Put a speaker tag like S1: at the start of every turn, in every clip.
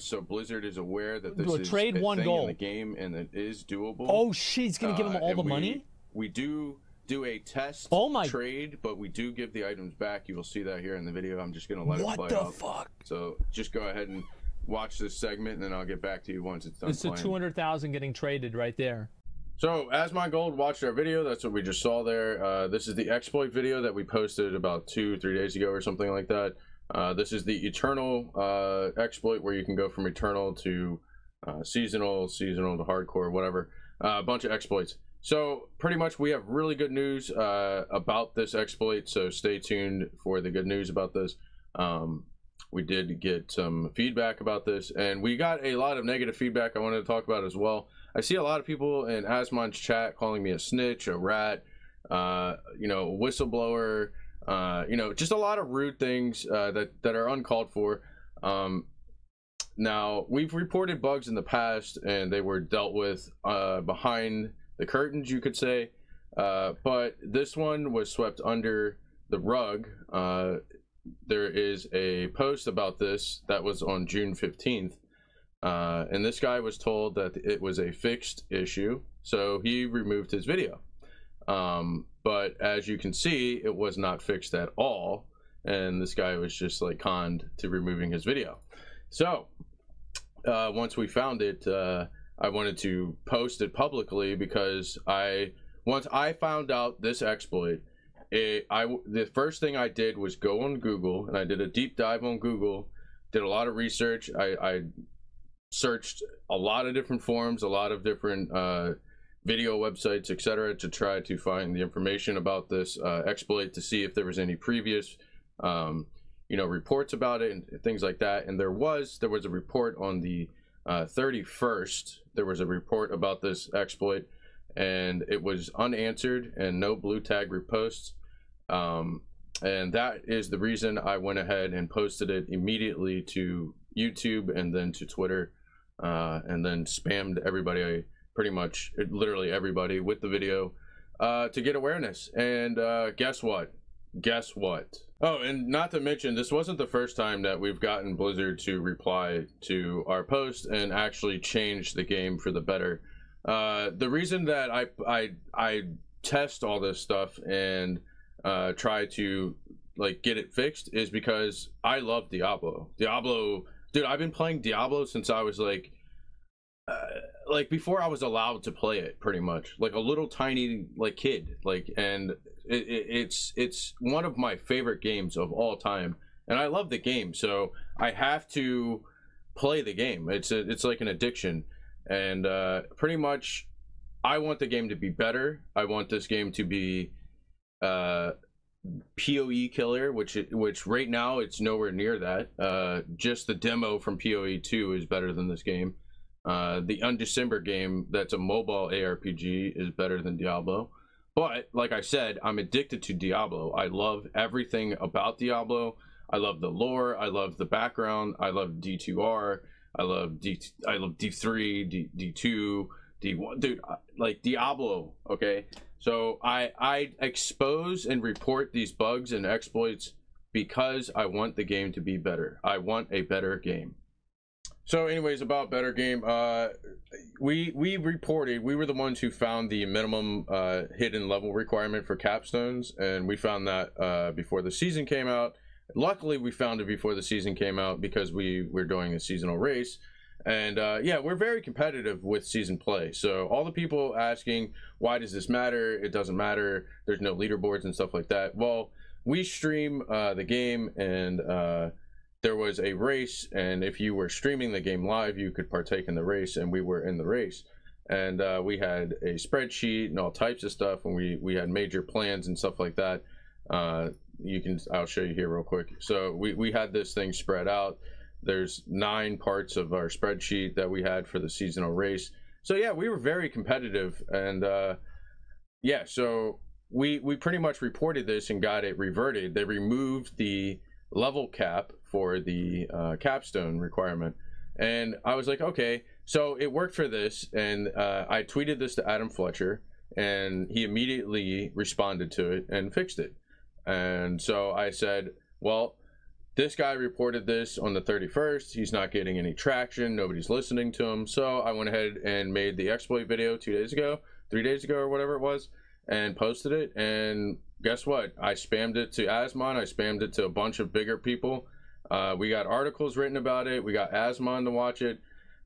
S1: so Blizzard is aware that this is
S2: trade
S1: a
S2: one
S1: thing
S2: goal
S1: in the game and it is doable.
S2: Oh shit, he's gonna give him all the money?
S1: We do a test trade, but we do give the items back. You will see that here in the video. I'm just gonna let it play out.
S2: What the fuck?
S1: So just go ahead and watch this segment, and then I'll get back to you once it's done.
S2: It's the 200,000 getting traded right there.
S1: So as my gold watched our video, that's what we just saw there. This is the exploit video that we posted about 2-3 days ago or something like that. This is the eternal exploit, where you can go from eternal to seasonal to hardcore, whatever. A bunch of exploits. So pretty much we have really good news about this exploit, so stay tuned for the good news about this. We did get some feedback about this, and we got a lot of negative feedback I wanted to talk about as well. I see a lot of people in Asmon's chat calling me a snitch, a rat, you know, whistleblower, you know, just a lot of rude things that are uncalled for. Now, we've reported bugs in the past, and they were dealt with behind the curtains, you could say, but this one was swept under the rug. There is a post about this that was on June 15th, and this guy was told that it was a fixed issue, so he removed his video. But as you can see, it was not fixed at all, and this guy was just like conned to removing his video. So once we found it, I wanted to post it publicly, because once I found out this exploit, the first thing I did was go on Google, and I did a deep dive on Google, did a lot of research. I searched a lot of different forums, a lot of different video websites, etc., to try to find the information about this exploit, to see if there was any previous you know, reports about it and things like that. And there was a report on the 31st. There was a report about this exploit, and it was unanswered and no blue tag reposts, and that is the reason I went ahead and posted it immediately to YouTube and then to Twitter, and then spammed everybody, pretty much literally everybody, with the video to get awareness. And guess what? Oh, and not to mention, this wasn't the first time that we've gotten Blizzard to reply to our post and actually change the game for the better. The reason that I test all this stuff and try to like get it fixed is because I love Diablo. Dude, I've been playing Diablo since I was like before I was allowed to play it, pretty much, like a little tiny like kid, like, and it's one of my favorite games of all time, and I love the game, so I have to play the game. It's like an addiction, and pretty much I want the game to be better. I want this game to be PoE killer, which right now it's nowhere near that. Just the demo from PoE 2 is better than this game. The Undecember game, that's a mobile ARPG, is better than Diablo. But like I said, I'm addicted to Diablo. I love everything about Diablo. I love the lore, I love the background, I love D2R, I love D3, D2, D1, dude, like Diablo. Okay, so I expose and report these bugs and exploits because I want the game to be better. I want a better game. So anyways, about better game, we reported, we were the ones who found the minimum hidden level requirement for capstones, and we found that before the season came out. Luckily we found it before the season came out, because we were doing a seasonal race, and yeah, we're very competitive with season play. So all the people asking, why does this matter? It doesn't matter, there's no leaderboards and stuff like that. Well, we stream the game, and there was a race, and if you were streaming the game live, you could partake in the race, and we were in the race, and we had a spreadsheet and all types of stuff, and we had major plans and stuff like that. I'll show you here real quick. So we had this thing spread out. There's 9 parts of our spreadsheet that we had for the seasonal race. So yeah, we were very competitive, and yeah, so we pretty much reported this and got it reverted. They removed the level cap for the capstone requirement, and I was like, okay, so it worked for this, and I tweeted this to Adam Fletcher, and he immediately responded to it and fixed it. And so I said, well, this guy reported this on the 31st. He's not getting any traction. Nobody's listening to him. So I went ahead and made the exploit video 2 days ago, 3 days ago, or whatever it was, and posted it. And guess what? I spammed it to Asmon. I spammed it to a bunch of bigger people. We got articles written about it. We got Asmon to watch it.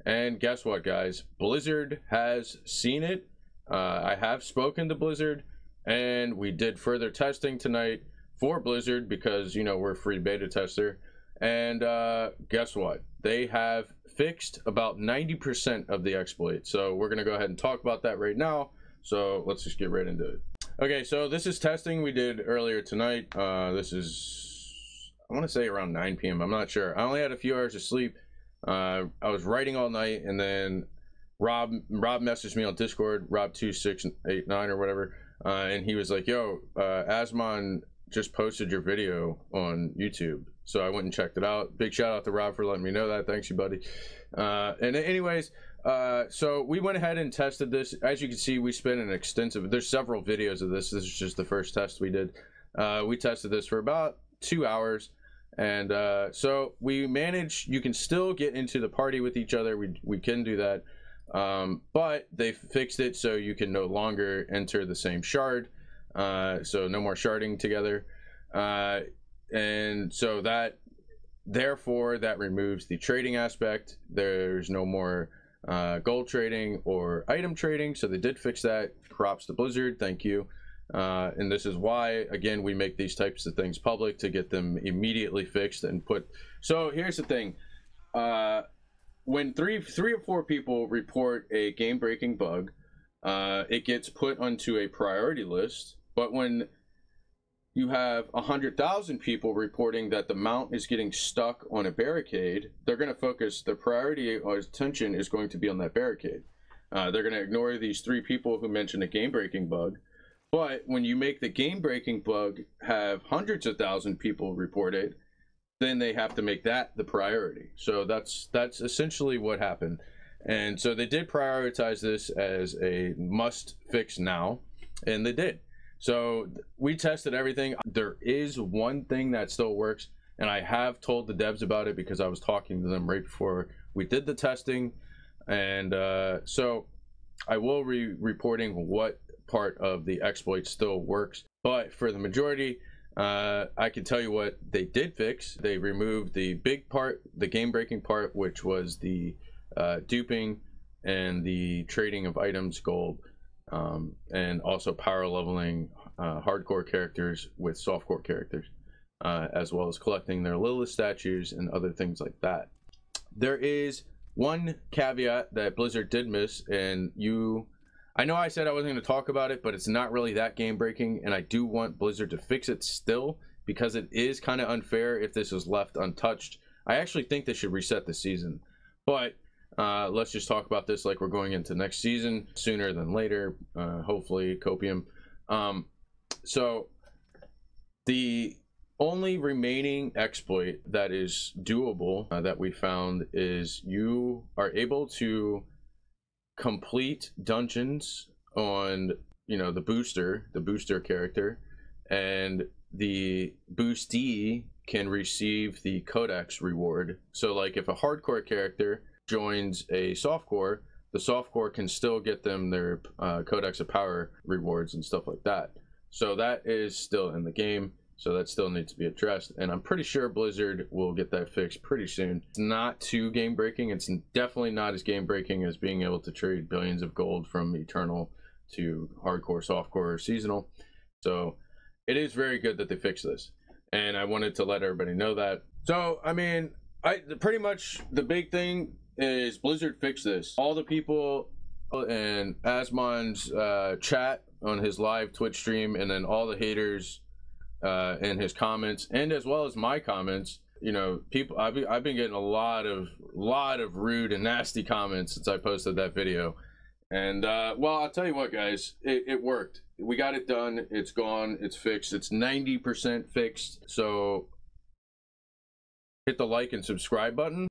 S1: And guess what, guys? Blizzard has seen it. I have spoken to Blizzard, and we did further testing tonight for Blizzard because, you know, we're a free beta tester. And guess what? They have fixed about 90% of the exploit. So we're going to go ahead and talk about that right now. So let's just get right into it. Okay, so this is testing we did earlier tonight. This is, I want to say around 9 p.m. I'm not sure. I only had a few hours of sleep. I was writing all night, and then Rob messaged me on Discord, Rob2689 or whatever, and he was like, yo, Asmon just posted your video on YouTube. So I went and checked it out. Big shout out to Rob for letting me know that. Thanks, you buddy. And anyways, so we went ahead and tested this. As you can see, we spent an extensive, there's several videos of this. This is just the first test we did. We tested this for about 2 hours. And so we managed, you can still get into the party with each other. We can do that. But they fixed it so you can no longer enter the same shard. So no more sharding together. And so that, therefore, that removes the trading aspect. There's no more gold trading or item trading. So they did fix that. Props to Blizzard. Thank you. And this is why, again, we make these types of things public, to get them immediately fixed and put. So here's the thing. When three or four people report a game-breaking bug, it gets put onto a priority list. But when you have 100,000 people reporting that the mount is getting stuck on a barricade, they're going to focus, their priority or attention is going to be on that barricade. They're going to ignore these 3 people who mentioned a game-breaking bug. But when you make the game-breaking bug have hundreds of thousand people report it, then they have to make that the priority. So that's essentially what happened. And so they did prioritize this as a must fix now, and they did. So we tested everything. There is one thing that still works, and I have told the devs about it because I was talking to them right before we did the testing. And so I will be reporting what part of the exploit still works. But for the majority, I can tell you what they did fix. They removed the big part, the game-breaking part, which was the duping and the trading of items, gold, and also power leveling hardcore characters with softcore characters, as well as collecting their Lilith statues and other things like that. There is one caveat that Blizzard did miss, and I know I said I wasn't going to talk about it, but it's not really that game breaking, and I do want Blizzard to fix it still, because it is kind of unfair if this is left untouched. I actually think they should reset the season, but let's just talk about this like we're going into next season sooner than later, hopefully copium. So the only remaining exploit that is doable that we found is you are able to complete dungeons on, you know, the booster character, and the boostee can receive the codex reward. So like if a hardcore character joins a softcore, the softcore can still get them their codex of power rewards and stuff like that. So that is still in the game. So that still needs to be addressed, and I'm pretty sure Blizzard will get that fixed pretty soon. It's not too game breaking. It's definitely not as game breaking as being able to trade billions of gold from Eternal to hardcore, softcore, or seasonal. So it is very good that they fixed this, and I wanted to let everybody know that. So I mean, pretty much the big thing is Blizzard fixed this. All the people in Asmon's chat on his live Twitch stream, and then all the haters in his comments, and as well as my comments, you know, people, I've been getting a lot of rude and nasty comments since I posted that video. And well, I'll tell you what, guys, it worked. We got it done. It's gone. It's fixed. It's 90% fixed. So hit the like and subscribe button.